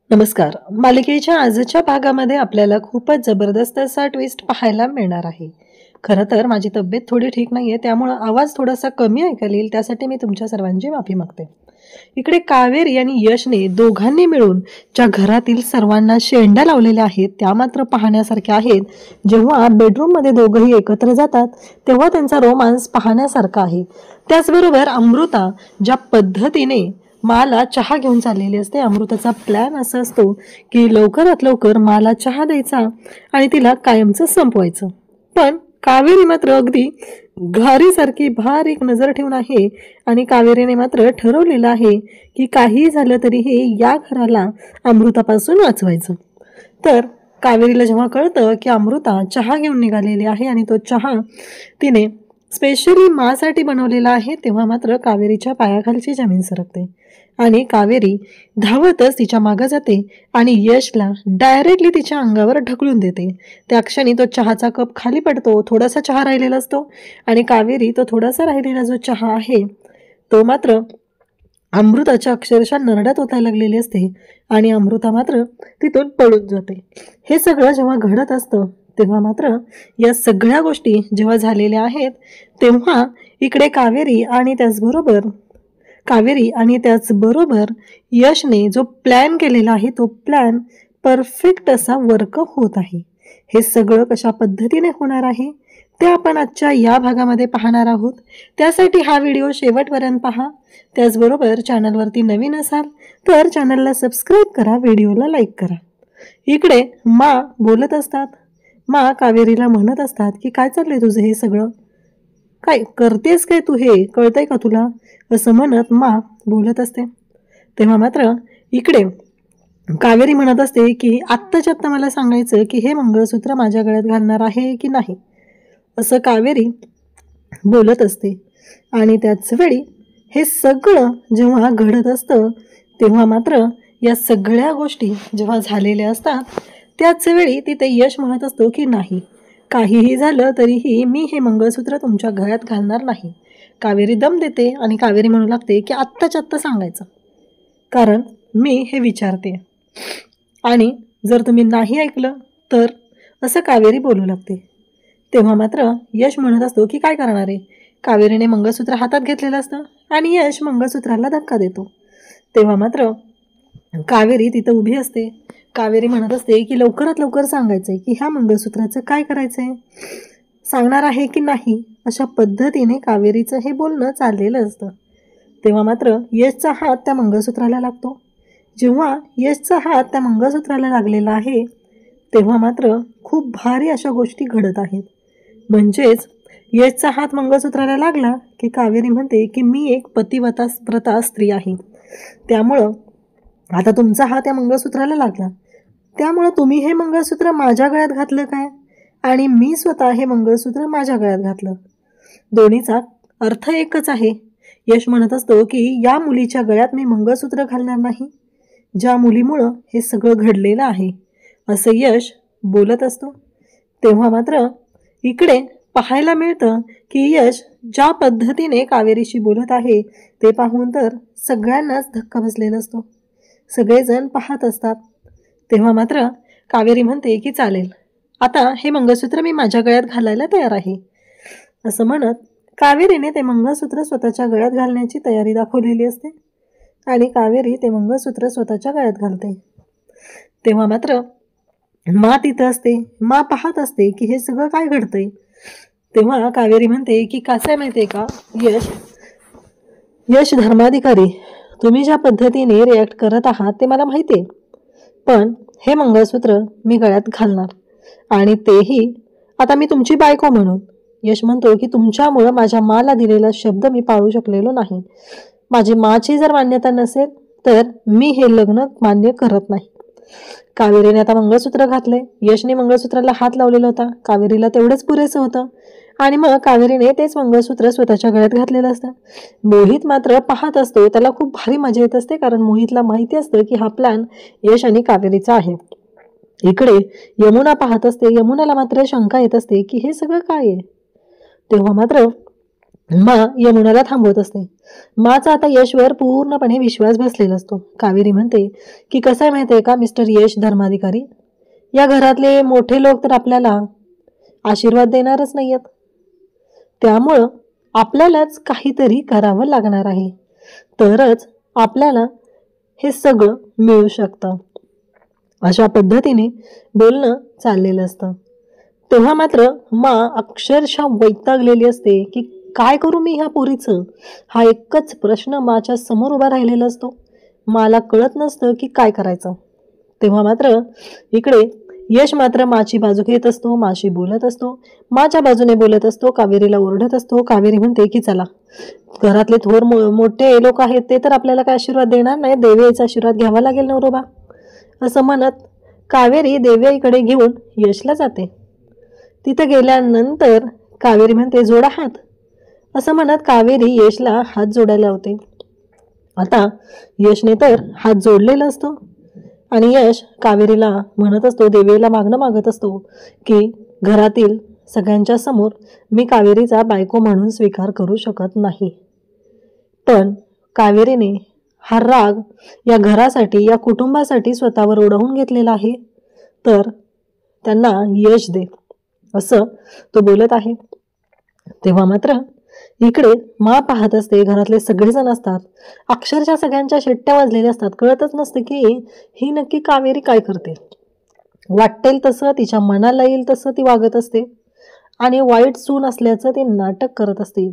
नमस्कार. मालिकेच्या आजच्या भागामध्ये आपल्याला खूपच जबरदस्त असा ट्विस्ट पाहायला मिळणार आहे. खरं तर माझी तब्येत थोडी ठीक नाहीये, त्यामुळं आवाज थोडासा कमी ऐकायला येईल, त्यासाठी मी तुमच्या सर्वांची माफी मागते. इकडे कावेरी आणि यशने दोघांनी मिळून ज्या घरातील सर्वांना शेंड्या लावलेल्या आहेत त्या मात्र पाहण्यासारख्या आहेत. जेव्हा बेडरूममध्ये दोघंही एकत्र जातात तेव्हा त्यांचा रोमांस पाहण्यासारखा आहे. त्याचबरोबर अमृता ज्या पद्धतीने माला चहा घेऊन चाललेली असते, अमृताचा प्लॅन असा असतो की लवकरात लवकर माला चहा द्यायचा आणि तिला कायमचं संपवायचं. पण कावेरी मात्र अगदी घारीसारखी बारीक नजर ठेवून आहे आणि कावेरीने मात्र ठरवलेलं आहे की काही झालं तरीही या घराला अमृतापासून वाचवायचं. तर कावेरीला जेव्हा कळतं की अमृता चहा घेऊन निघालेली आहे आणि तो चहा तिने स्पेशली मासाठी बनवलेला आहे, तेव्हा मात्र कावेरीच्या पायाखालची जमीन सरकते आणि कावेरी धावतच तिच्या मागे जाते आणि यशला डायरेक्टली तिच्या अंगावर ढकलून देते. त्या क्षणी तो चहाचा कप खाली पडतो. थोडासा चहा राहिलेला असतो आणि कावेरी तो थोडासा राहिलेला जो चहा आहे तो मात्र अमृताच्या अक्षरशः नरड्यात ओतायला लागलेली असते आणि अमृता मात्र तिथून पळून जाते. हे सगळं जेव्हा घडत असतं तेव्हा मात्र या सगळ्या गोष्टी जेव्हा झालेल्या आहेत तेव्हा इकडे कावेरी आणि त्याचबरोबर यशने जो प्लॅन केलेला आहे तो प्लॅन परफेक्ट असा वर्क होत आहे. हे सगळं कशा पद्धतीने होणार आहे ते आपण आजच्या या भागामध्ये पाहणार आहोत. त्यासाठी हा व्हिडिओ शेवटपर्यंत पहा. त्याचबरोबर चॅनलवरती नवीन असाल तर चॅनलला सबस्क्राईब करा, व्हिडिओला लाईक करा. इकडे मा बोलत असतात. मा कावेरीला म्हणत असतात की काय चाललंय तुझं, हे सगळं काय करतेस काय तू, हे कळतंय का तुला, असं म्हणत मा बोलत असते. तेव्हा मात्र इकडे कावेरी म्हणत असते की आत्ताच्या आत्ता मला सांगायचं की हे मंगळसूत्र माझ्या गळ्यात घालणार आहे की नाही, असं कावेरी बोलत असते. आणि त्याच वेळी हे सगळं जेव्हा घडत असतं तेव्हा मात्र या सगळ्या गोष्टी जेव्हा झालेल्या असतात त्याच वेळी तिथे यश म्हणत असतो की नाही, काहीही झालं तरीही मी हे मंगळसूत्र तुमच्या गळ्यात घालणार नाही. कावेरी दम देते आणि कावेरी म्हणू लागते की आत्ताच्या आत्ता सांगायचं, कारण मी हे विचारते आणि जर तुम्ही नाही ऐकलं तर, असं कावेरी बोलू लागते. तेव्हा मात्र यश म्हणत असतो की काय करणार आहे. कावेरीने मंगळसूत्र हातात घेतलेलं असतं आणि यश मंगळसूत्राला धक्का देतो. तेव्हा मात्र कावेरी तिथं उभी असते. कावेरी म्हणत असते की लवकरात लवकर सांगायचंय की ह्या मंगळसूत्राचं काय करायचंय, सांगणार आहे की नाही, अशा पद्धतीने कावेरीचं हे बोलणं चाललेलं असतं. तेव्हा मात्र यशचा हात त्या मंगळसूत्राला लागतो. जेव्हा यशचा हात त्या मंगळसूत्राला लागलेला आहे तेव्हा मात्र खूप भारी अशा गोष्टी घडत आहेत. म्हणजेच यशचा हात मंगळसूत्राला लागला की कावेरी म्हणते की मी एक पतिव्रता स्त्री आहे, त्यामुळं आता तुमचा हात त्या मंगळसूत्राला लागला, त्यामुळं तुम्ही हे मंगळसूत्र माझ्या गळ्यात घातलं काय आणि मी स्वतः हे मंगळसूत्र माझ्या गळ्यात घातलं, दोन्हीचा अर्थ एकच आहे. यश म्हणत असतो की या मुलीच्या गळ्यात मी मंगळसूत्र घालणार नाही, ज्या मुलीमुळं हे सगळं घडलेलं आहे, असं यश बोलत असतो. तेव्हा मात्र इकडे पाहायला मिळतं की यश ज्या पद्धतीने कावेरीशी बोलत आहे ते पाहून तर सगळ्यांनाच धक्का बसलेला असतो. सगळेजण पाहत असतात. तेव्हा मात्र कावेरी म्हणते की चालेल, आता हे मंगळसूत्र मी माझ्या गळ्यात घालायला तयार आहे, असं म्हणत कावेरीने ते मंगळसूत्र स्वतःच्या गळ्यात घालण्याची तयारी दाखवलेली असते आणि कावेरी ते मंगळसूत्र स्वतःच्या गळ्यात घालते. तेव्हा मात्र मा तिथं असते. मा पाहत असते की हे सगळं काय घडतंय. तेव्हा कावेरी म्हणते की कसं आहे माहिती आहे का यश धर्माधिकारी, तुम्ही ज्या पद्धतीने रिॲक्ट करत आहात ते मला माहिती आहे, पण हे मंगळसूत्र मी गळ्यात घालणार आणि तेही आता मी तुमची बायको म्हणून. यश म्हणतो की तुमच्यामुळं माझ्या माला दिलेला शब्द मी पाळू शकलेलो नाही. माझी माची जर मान्यता नसेल तर मी हे लग्न मान्य करत नाही. कावेरीने आता मंगळसूत्र घातले. यशने मंगळसूत्राला हात लावलेला होता. कावेरीला तेवढंच पुरेसं होतं आणि मग कावेरीने तेच मंगळसूत्र स्वतःच्या गळ्यात घातलेलं असतं. मोहित मात्र पाहत असतो. त्याला खूप भारी मजा येत असते, कारण मोहितला माहिती असतं की हा प्लॅन यश आणि कावेरीचा आहे. इकडे यमुना पाहत असते. यमुनाला मात्र शंका येत असते की हे सगळं काय आहे. तेव्हा मात्र मा यमुनाला थांबवत असते. माचा आता यशवर पूर्णपणे विश्वास बसलेला असतो. कावेरी म्हणते की कसं आहे माहिती आहे का मिस्टर यश धर्माधिकारी, या घरातले मोठे लोक तर आपल्याला आशीर्वाद देणारच नाही आहेत. त्यामुळं आपल्यालाच काहीतरी करावं लागणार आहे, तरच आपल्याला हे सगळं मिळू शकतं. अशा पद्धतीने बोलणं चाललेलं असतं. तेव्हा मात्र मा अक्षरशः वैतागलेली असते की काय करू मी ह्या पोरीचं. हा एकच प्रश्न माच्या समोर उभा राहिलेला असतो. मला कळत नसतं की काय करायचं. तेव्हा मात्र इकडे यश मात्र माची बाजू घेत असतो, माशी बोलत असतो, माच्या बाजूने बोलत असतो, कावेरीला ओरडत असतो. कावेरी म्हणते की चला, घरातले थोर मोठे लोक आहेत ते तर आपल्याला काय आशीर्वाद देणार नाही, देवीचा आशीर्वाद घ्यावा लागेल नवरोबा. असं म्हणत कावेरी देवीकडे घेऊन यशला जाते. तिथं गेल्यानंतर कावेरी म्हणते जोडा हात. असं म्हणत कावेरी यशला हात जोडायला होते. आता यशने तर हात जोडलेला असतो आणि यश कावेरीला म्हणत असतो, देवीला मागणं मागत असतो की घरातील सगळ्यांच्या समोर मी कावेरीचा बायको म्हणून स्वीकार करू शकत नाही. पण कावेरीने हा राग या घरासाठी, या कुटुंबासाठी स्वतःवर ओढवून घेतलेला आहे, तर त्यांना यश दे, असं तो बोलत आहे. तेव्हा मात्र इकडे मा पाहत असते. घरातले सगळेजण असतात, अक्षरशः सगळ्यांच्या शिट्ट्या वाजलेल्या असतात. कळतच नसते की ही नक्की कावेरी काय करते. वाटेल तसं, तिच्या मनाला येईल तसं ती वागत असते आणि वाईट सून असल्याचं ती नाटक करत असते.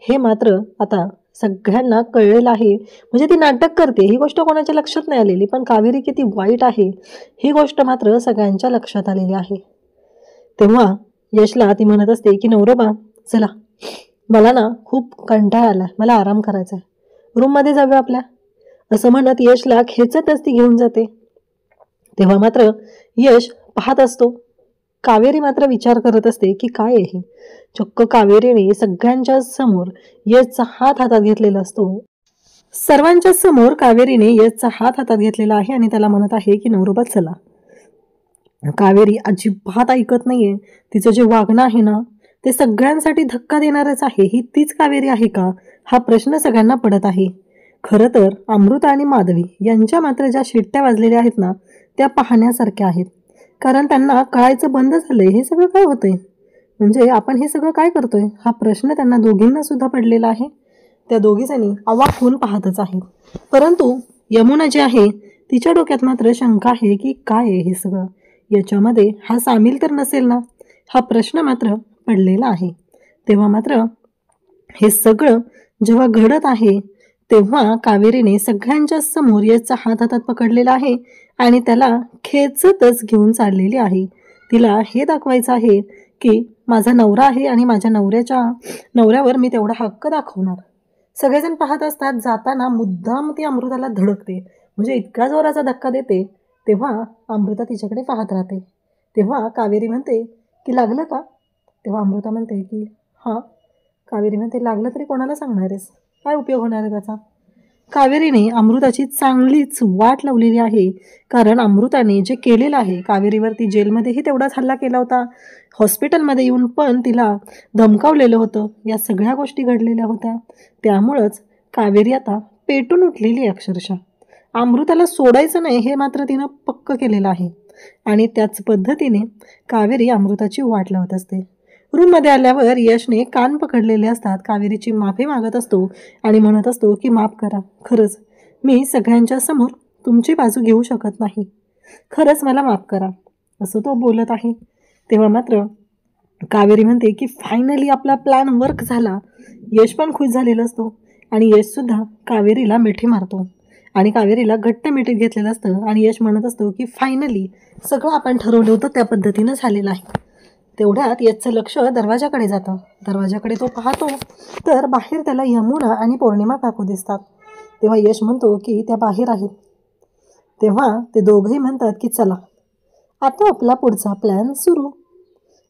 हे मात्र आता सगळ्यांना कळलेलं आहे. म्हणजे ती नाटक करते ही गोष्ट कोणाच्या लक्षात नाही आलेली, पण कावेरी किती वाईट आहे ही गोष्ट मात्र सगळ्यांच्या लक्षात आलेली आहे. तेव्हा यशला ती म्हणत असते की नवरोबा चला, मला ना खूप कंटाळा आला, मला आराम करायचा आहे, रूममध्ये जाऊया आपल्या. असं म्हणत यशला खेचतच ती घेऊन जाते. तेव्हा मात्र यश पाहत असतो. कावेरी मात्र विचार करत असते की काय आहे. चक्क कावेरीने सगळ्यांच्या समोर यशचा हात हातात घेतलेला असतो. सर्वांच्या समोर कावेरीने यशचा हात हातात घेतलेला आहे आणि त्याला म्हणत आहे की नवरोबा चला. कावेरी अजिबात ऐकत नाहीये. तिचं जे वागणं आहे ना ते सगळ्यांसाठी धक्का देणारच आहे. ही तीच कावेरी आहे का, हा प्रश्न सगळ्यांना पडत आहे. खरं तर अमृता आणि माधवी यांच्या मात्र ज्या शिट्ट्या वाजलेल्या आहेत ना त्या पाहण्यासारख्या आहेत. कारण त्यांना कळायचं बंद झालंय हे सगळं काय होतंय, म्हणजे आपण हे सगळं काय करतोय, हा प्रश्न त्यांना दोघींना सुद्धा पडलेला आहे. त्या दोघीजणी अवाक होऊन पाहतच आहेत. परंतु यमुना जी आहे तिच्या डोक्यात मात्र शंका आहे की काय आहे हे सगळं, याच्यामध्ये हा सामील तर नसेल ना, हा प्रश्न मात्र पडलेला आहे. तेव्हा मात्र हे सगळं जेव्हा घडत आहे तेव्हा कावेरीने सगळ्यांच्या समोर याचा हात हातात पकडलेला आहे आणि त्याला खेचतच घेऊन चाललेली आहे. तिला हे दाखवायचं आहे की माझा नवरा आहे आणि माझ्या नवऱ्यावर मी तेवढा हक्क दाखवणार. सगळेजण पाहत असतात. जाताना मुद्दाम ती अमृताला धडकते, म्हणजे इतका जोराचा धक्का देते. तेव्हा अमृता तिच्याकडे पाहत राहते. तेव्हा कावेरी म्हणते की लागलं का. तेव्हा अमृता म्हणते की हां. कावेरी म्हणते लागलं तरी कोणाला सांगणार आहेस, काय उपयोग होणार आहे त्याचा. कावेरीने अमृताची चांगलीच वाट लावलेली आहे. कारण अमृताने जे केलेलं आहे, कावेरीवरती जेलमध्येही तेवढाच हल्ला केला होता, हॉस्पिटलमध्ये येऊन पण तिला धमकावलेलं होतं, या सगळ्या गोष्टी घडलेल्या होत्या. त्यामुळंच कावेरी आता पेटून उठलेली आहे. अक्षरशः अमृताला सोडायचं नाही हे मात्र तिनं पक्क केलेलं आहे आणि त्याच पद्धतीने कावेरी अमृताची वाट लावत असते. रूममध्ये आल्यावर यशने कान पकडलेले असतात. कावेरीची माफी मागत असतो आणि म्हणत असतो की माफ करा, खरंच मी सगळ्यांच्या समोर तुमची बाजू घेऊ शकत नाही, खरंच मला माफ करा, असं तो बोलत आहे. तेव्हा मात्र कावेरी म्हणते की फायनली आपला प्लॅन वर्क झाला. यश पण खुश झालेला असतो आणि यशसुद्धा कावेरीला मिठी मारतो आणि कावेरीला घट्ट मिठीत घेतलेलं असतं आणि यश म्हणत असतो की फायनली सगळं आपण ठरवलं होतं त्या पद्धतीनं झालेलं आहे. तेवढ्यात यशचं लक्ष दरवाजाकडे जातं. दरवाजाकडे तो पाहतो तर बाहेर त्याला यमुना आणि पौर्णिमा काकू दिसतात. तेव्हा यश म्हणतो की त्या बाहेर आहेत. तेव्हा ते दोघंही म्हणतात की चला आता आपला पुढचा प्लॅन सुरू.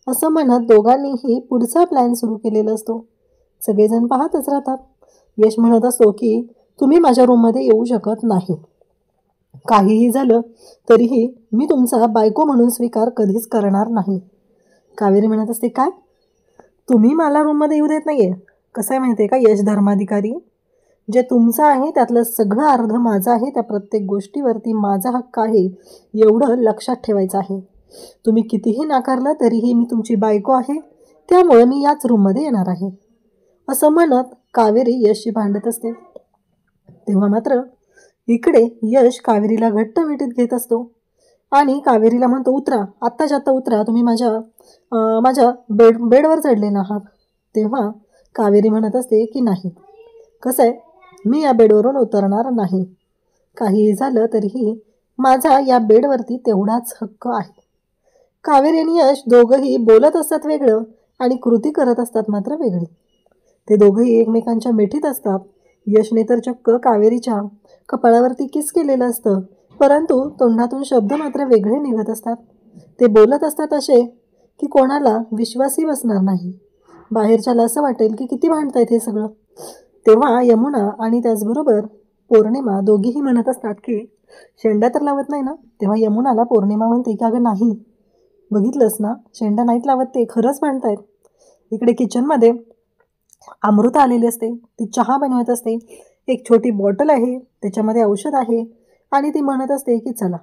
असं म्हणत दोघांनीही पुढचा प्लॅन सुरू केलेला असतो. सगळेजण पाहतच राहतात. यश म्हणत असतो की तुम्ही माझ्या रूममध्ये येऊ शकत नाही, काहीही झालं तरीही मी तुमचा बायको म्हणून स्वीकार कधीच करणार नाही. कावेरी म्हणत असते काय, तुम्ही मला रूममध्ये येऊ देत नाहीये, कसं आहे माहिती आहे का, यश धर्माधिकारी, जे तुमचं आहे त्यातलं सगळं अर्ध माझं आहे, त्या प्रत्येक गोष्टीवरती माझा हक्क आहे एवढं लक्षात ठेवायचं आहे. तुम्ही कितीही नाकारलं तरीही मी तुमची बायको आहे, त्यामुळे मी याच रूममध्ये येणार आहे, असं म्हणत कावेरी यशशी भांडत असते. तेव्हा मात्र इकडे यश कावेरीला घट्ट मिठीत घेत असतो आणि कावेरीला म्हणतो, उतरा, आत्ताच्या आत्ता उतरा, तुम्ही माझ्या बेडवर चढलेला आहात. तेव्हा कावेरी म्हणत असते की नाही, कसं आहे, मी या बेडवरून उतरणार नाही. काहीही झालं तरीही माझा या बेडवरती तेवढाच हक्क आहे. कावेरी आणि यश दोघंही बोलत असतात वेगळं आणि कृती करत असतात मात्र वेगळी. ते दोघंही एकमेकांच्या मिठीत असतात. यशने तर चक्क कावेरीच्या कपाळावरती किस केलेलं असतं, परंतु तोंडातून शब्द मात्र वेगळे निघत असतात. ते बोलत असतात असे की कोणाला विश्वासही बसणार नाही. बाहेरच्याला असं वाटेल की किती भांडतायत हे सगळं. तेव्हा यमुना आणि त्याचबरोबर पौर्णिमा दोघीही म्हणत असतात की शेंडा तर लावत नाही ना. तेव्हा यमुनाला पौर्णिमा म्हणते की अगं नाही, बघितलंस ना, शेंडा नाहीत लावत, ते खरंच भांडतायत. इकडे किचनमध्ये अमृता आलेली असते, ती चहा बनवत असते. एक छोटी बॉटल आहे, त्याच्यामध्ये औषध आहे आणि ती म्हणत असते की चला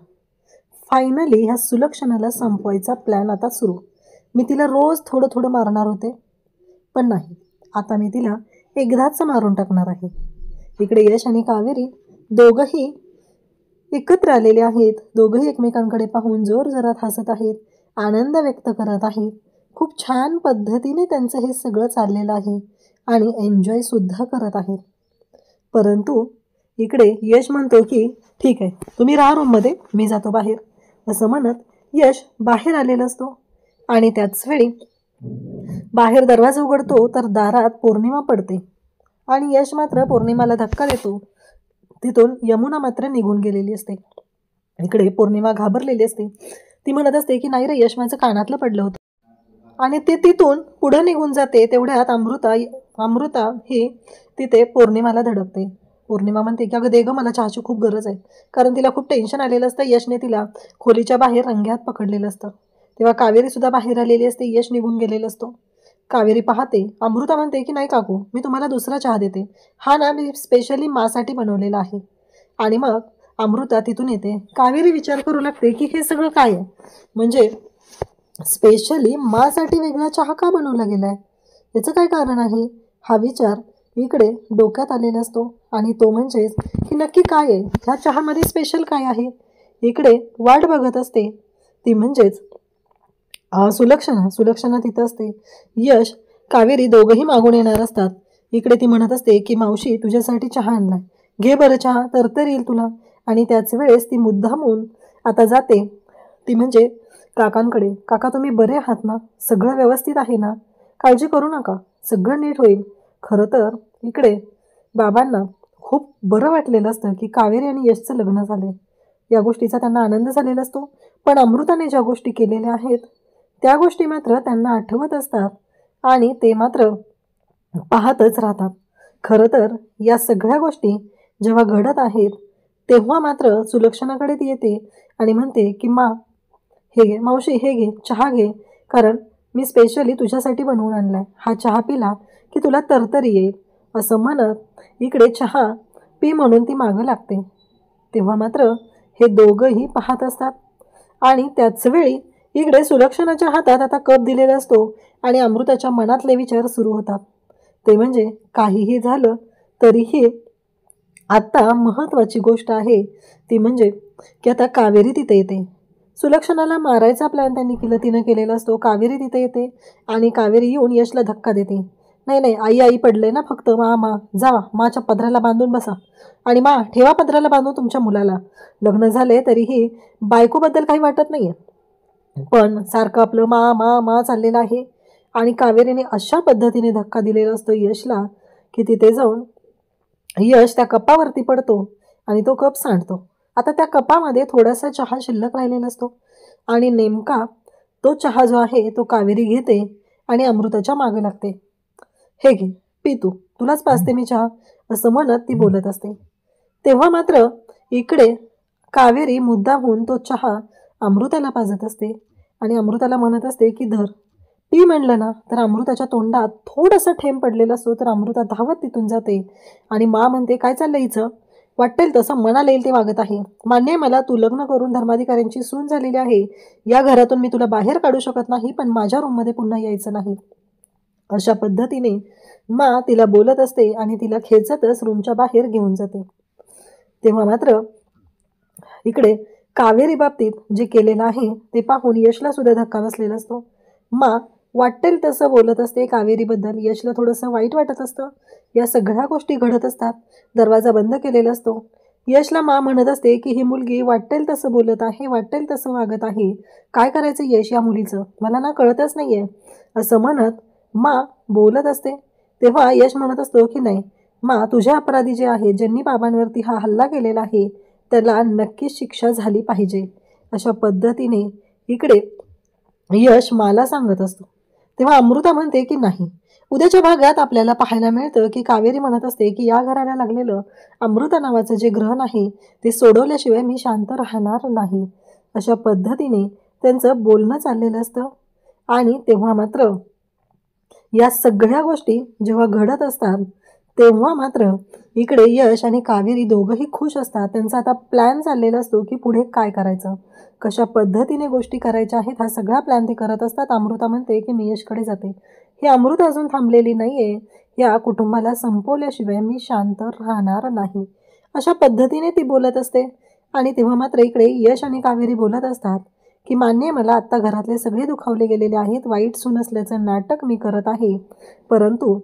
फायनली ह्या सुलक्षणाला संपवायचा प्लॅन आता सुरू. मी तिला रोज थोडं थोडं मारणार होते, पण नाही, आता मी तिला एकदाच मारून टाकणार आहे. इकडे यश आणि कावेरी दोघंही एकत्र आलेले आहेत. दोघंही एकमेकांकडे पाहून जोरजोरात हसत आहेत, आनंद व्यक्त करत आहेत. खूप छान पद्धतीने त्यांचं हे सगळं चाललेलं आहे आणि एन्जॉयसुद्धा करत आहेत. परंतु इकडे यश म्हणतो की ठीक आहे, तुम्ही राहा रूममध्ये, मी जातो बाहेर, असं म्हणत यश बाहेर आलेला असतो. आणि त्याच वेळी बाहेर दरवाजा उघडतो तर दारात पौर्णिमा पडते आणि यश मात्र पौर्णिमाला धक्का देतो. तिथून यमुना मात्र निघून गेलेली असते. इकडे पौर्णिमा घाबरलेली असते. ती म्हणत असते की नाही रे, यश माझं कानातलं पडलं होतं, आणि ते तिथून पुढं निघून जाते. तेवढ्यात अमृता ही तिथे पौर्णिमाला धडकते. पौर्णिमा म्हणते की अगं दे गं, मला चहाची खूप गरज आहे, कारण तिला खूप टेन्शन आलेलं असतं. यशने तिला खोलीच्या बाहेर रंग्यात पकडलेलं असतं. तेव्हा कावेरीसुद्धा बाहेर आलेली असते, यश निघून गेलेला असतो. कावेरी पाहते, अमृता म्हणते की नाही काकू, मी तुम्हाला दुसरा चहा देते, हा ना मी स्पेशली मासाठी बनवलेला आहे. आणि मग अमृता तिथून येते. कावेरी विचार करू लागते की हे सगळं काय आहे, म्हणजे स्पेशली मासाठी वेगळा चहा का बनवला गेला आहे, याचं काय कारण आहे. हा विचार इकडे डोक्यात आलेला असतो आणि तो म्हणजेच की नक्की काय आहे, ह्या चहामध्ये स्पेशल काय आहे. इकडे वाट बघत असते ती म्हणजेच सुलक्षणा तिथं असते. यश कावेरी दोघंही मागून येणार असतात. इकडे ती म्हणत असते की मावशी तुझ्यासाठी चहा आणलाय, घे बरं चहा, तर येईल तुला. आणि त्याच वेळेस ती मुद्दामून आता जाते, ती म्हणजे काकांकडे. काका तुम्ही बरे आहात ना, सगळं व्यवस्थित आहे ना, काळजी करू नका, सगळं नीट होईल. खरं तर इकडे बाबांना खूप बरं वाटलेलं असतं की कावेरी आणि यशचं लग्न झाले, या गोष्टीचा त्यांना आनंद झालेला असतो. पण अमृताने ज्या गोष्टी केलेल्या आहेत त्या गोष्टी मात्र त्यांना आठवत असतात आणि ते मात्र पाहतच राहतात. खरं तर या सगळ्या गोष्टी जेव्हा घडत आहेत तेव्हा मात्र सुलक्षणाकडे ती येते आणि म्हणते की हे घे मावशी, हे घे चहा घे, कारण मी स्पेशली तुझ्यासाठी बनवून आणलाय, हा चहा पिला की तुला तरतरी येईल, असं म्हणत इकडे चहा पी म्हणून ती मागं लागते. तेव्हा मात्र हे दोघंही पाहत असतात आणि त्याच वेळी इकडे सुलक्षणाच्या हातात आता कप दिलेला असतो आणि अमृताच्या मनातले विचार सुरू होतात. ते म्हणजे काहीही झालं तरीही आत्ता महत्त्वाची गोष्ट आहे ती म्हणजे की आता कावेरी तिथे येते. सुलक्षणाला मारायचा प्लॅन तिनं केलेला असतो. कावेरी तिथे येते आणि कावेरी येऊन यशला धक्का देते. नाही आई पडले ना, फक्त मा जावा, माच्या पदराला बांधून बसा आणि ठेवा पदराला बांधून तुमच्या मुलाला. लग्न झाले तरीही बायकोबद्दल काही वाटत नाही आहे, पण सारखं आपलं मा चाललेलं आहे. आणि कावेरीने अशा पद्धतीने धक्का दिलेला असतो यशला की तिथे जाऊन यश त्या कपावरती पडतो आणि तो कप सांडतो. आता त्या कपामध्ये थोडासा चहा शिल्लक राहिलेला असतो आणि नेमका तो चहा जो आहे तो कावेरी घेते आणि अमृताच्या मागे लागते. हे घे पी, तुलाच पाजते मी चहा, असं म्हणत ती बोलत असते. तेव्हा मात्र इकडे कावेरी मुद्दामहून तो चहा अमृताला पाजत असते आणि अमृताला म्हणत असते की धर, ती म्हणलं ना तर अमृताच्या तोंडात थोडंसं ठेम पडलेलं असतो, तर अमृता धावत तिथून जाते आणि मा म्हणते, काय चाललं हिचं? वाटेल तसं मनाला येईल ते वागत आहे. मान्य आहे मला, तू लग्न करून धर्माधिकाऱ्यांची सून झालेली आहे. या घरातून मी तुला बाहेर काढू शकत नाही, पण माझ्या रूममध्ये पुन्हा यायचं नाही. अशा पद्धतीने मा तिला बोलत असते आणि तिला खेचतच रूमच्या बाहेर घेऊन जाते. तेव्हा मात्र इकडे कावेरी बाबतीत जे केलेलं आहे ते पाहून यशला सुद्धा धक्का बसलेला असतो. मा वाटेल तसं बोलत असते कावेरीबद्दल. यशला थोडंसं वाईट वाटत असतं. या सगळ्या गोष्टी घडत असतात. दरवाजा बंद केलेला असतो. यशला मा म्हणत असते की ही मुलगी वाटेल तसं बोलत आहे, वाटेल तसं वागत आहे. काय करायचं यश या मुलीचं, मला ना कळतच नाही आहे, असं म्हणत मा बोलत असते. तेव्हा यश म्हणत असतो की नाही मा, तुझे अपराधी जे आहेत, ज्यांनी बाबांवरती हा हल्ला केलेला आहे, त्याला नक्कीच शिक्षा झाली पाहिजे. अशा पद्धतीने इकडे यश मला सांगत असतो. तेव्हा अमृता म्हणते की नाही. उद्याच्या भागात आपल्याला पाहायला मिळतं की कावेरी म्हणत असते की या घराला लागलेलं अमृता नावाचं जे ग्रहण आहे ते सोडवल्याशिवाय मी शांत राहणार नाही. अशा पद्धतीने त्यांचं बोलणं चाललेलं असतं. आणि तेव्हा मात्र या सगळ्या गोष्टी जेव्हा घडत असतात तेव्हा मात्र इकडे यश आणि कावेरी दोघंही खुश असतात. त्यांचा आता प्लॅन चाललेला असतो की पुढे काय करायचं, कशा पद्धतीने गोष्टी करायच्या आहेत, हा सगळा प्लॅन ते करत असतात. अमृता म्हणते की मी यशकडे जाते. ही अमृता अजून थांबलेली नाही आहे. या कुटुंबाला संपवल्याशिवाय मी शांत राहणार नाही. अशा पद्धतीने ती बोलत असते. आणि तेव्हा मात्र इकडे यश आणि कावेरी बोलत असतात की मान्य आहे मला, आत्ता घरातले सगळे दुखावले गेलेले आहेत, वाईट सून असल्याचं नाटक मी करत आहे, परंतु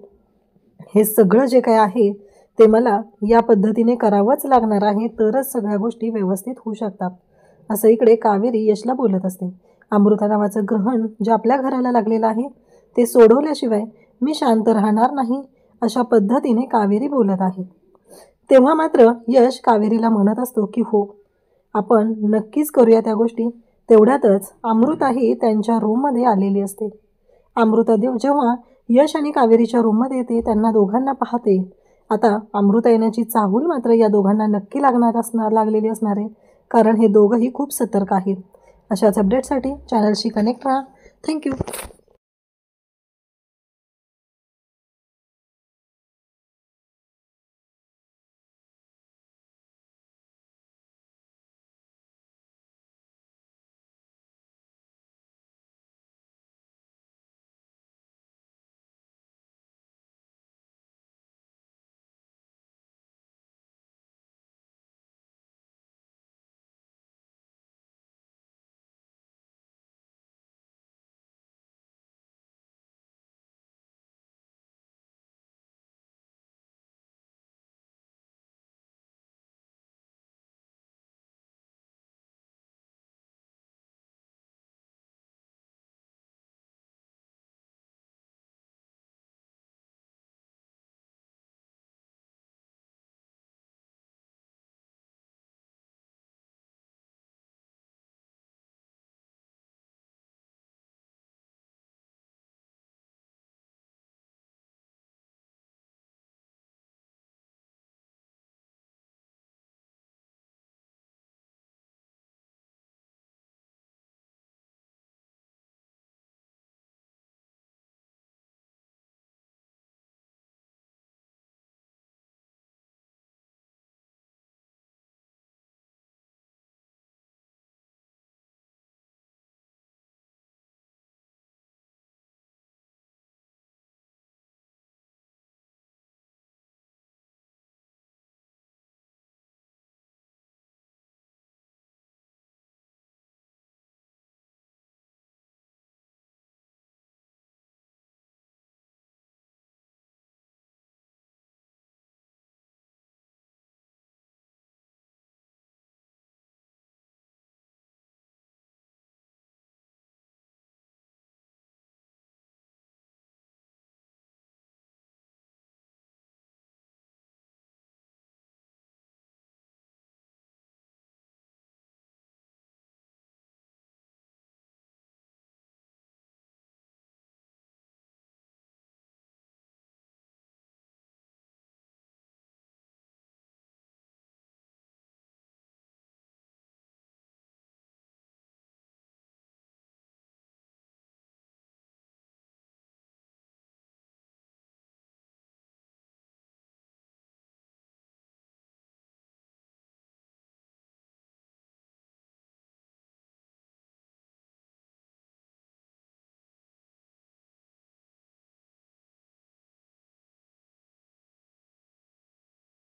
हे सगळं जे काय आहे ते मला या पद्धतीने करावंच लागणार आहे, तरच सगळ्या गोष्टी व्यवस्थित होऊ शकतात. असं इकडे कावेरी यशला बोलत असते. अमृता नावाचं ग्रहण जे आपल्या घराला लागलेलं आहे ते सोडवल्याशिवाय मी शांत राहणार नाही, अशा पद्धतीने कावेरी बोलत आहे. तेव्हा मात्र यश कावेरीला म्हणत असतो की हो, आपण नक्कीच करूया त्या गोष्टी. तेवढ्यातच अमृताही त्यांच्या रूममध्ये आलेली असते. अमृता देव जेव्हा यश आणि कावेरीच्या रूममध्ये येते त्यांना दोघांना पाहते. आता अमृता येण्याची चाहूल मात्र या दोघांना नक्की लागलेली असणार आहे, कारण हे दोघंही खूप सतर्क आहेत. अशाच अपडेटसाठी चॅनलशी कनेक्ट राहा. थँक्यू.